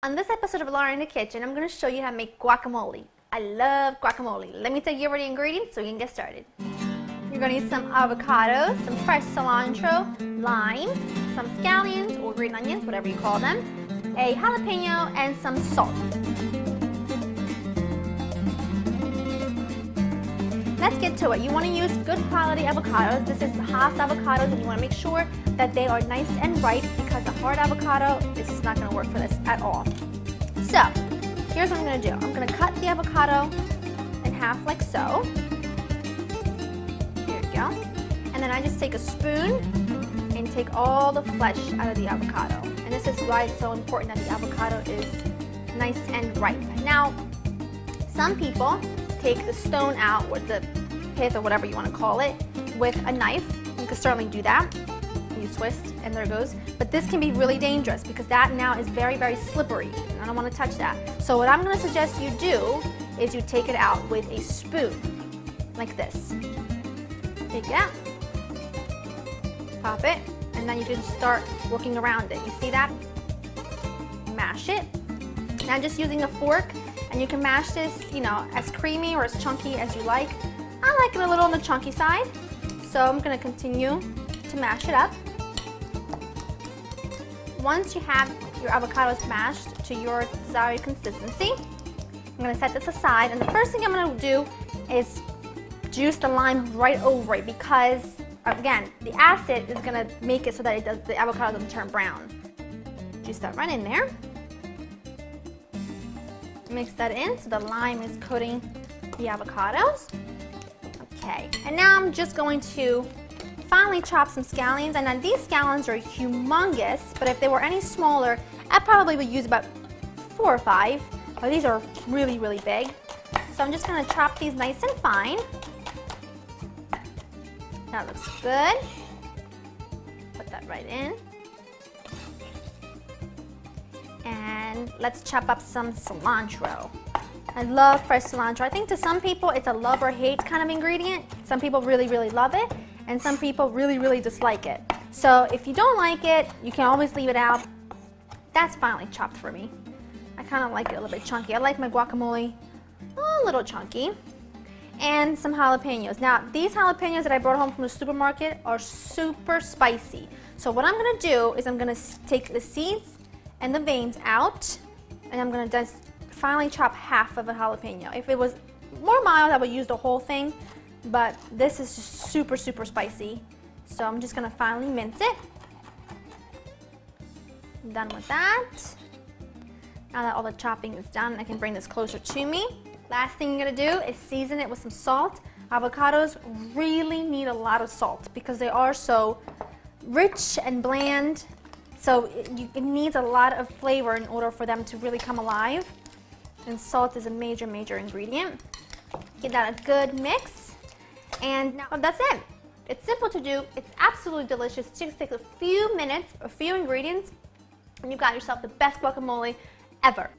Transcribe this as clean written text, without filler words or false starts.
On this episode of Laura in the Kitchen, I'm going to show you how to make guacamole. I love guacamole. Let me tell you over the ingredients so we can get started. You're going to need some avocados, some fresh cilantro, lime, some scallions or green onions, whatever you call them, a jalapeno, and some salt. Let's get to it. You want to use good quality avocados. This is Hass avocados, and you want to make sure that they are nice and ripe because the hard avocado is just not going to work for this at all. So, here's what I'm going to do. I'm going to cut the avocado in half like so. There you go. And then I just take a spoon and take all the flesh out of the avocado. And this is why it's so important that the avocado is nice and ripe. Now, some people take the stone out with the pith or whatever you want to call it with a knife. You can certainly do that. You twist and there it goes. But this can be really dangerous because that now is very, very slippery. I don't want to touch that. So what I'm going to suggest you do is you take it out with a spoon, like this. Take it out, pop it, and then you can start working around it. You see that? Mash it. Now just using a fork, and you can mash this, as creamy or as chunky as you like. I like it a little on the chunky side, so I'm going to continue to mash it up. Once you have your avocados mashed to your desired consistency, I'm going to set this aside, and the first thing I'm going to do is juice the lime right over it because, again, the acid is going to make it so that the avocado doesn't turn brown. Juice that right in there. Mix that in so the lime is coating the avocados. Okay, and now I'm just going to finely chop some scallions, and then these scallions are humongous, but if they were any smaller, I probably would use about 4 or 5, but these are really, really big. So I'm just going to chop these nice and fine. That looks good. Put that right in. And let's chop up some cilantro. I love fresh cilantro. I think to some people it's a love or hate kind of ingredient. Some people really, really love it, and some people really, really dislike it. So if you don't like it, you can always leave it out. That's finely chopped for me. I kind of like it a little bit chunky. I like my guacamole a little chunky. And some jalapenos. Now, these jalapenos that I brought home from the supermarket are super spicy. So what I'm going to do is I'm going to take the seeds and the veins out, and I'm going to just finely chop half of a jalapeno. If it was more mild, I would use the whole thing, but this is just super, super spicy. So I'm just going to finely mince it. I'm done with that. Now that all the chopping is done, I can bring this closer to me. Last thing you're going to do is season it with some salt. Avocados really need a lot of salt because they are so rich and bland. So it needs a lot of flavor in order for them to really come alive. And salt is a major, major ingredient. Give that a good mix. And now that's it. It's simple to do. It's absolutely delicious. It just takes a few minutes, a few ingredients, and you've got yourself the best guacamole ever.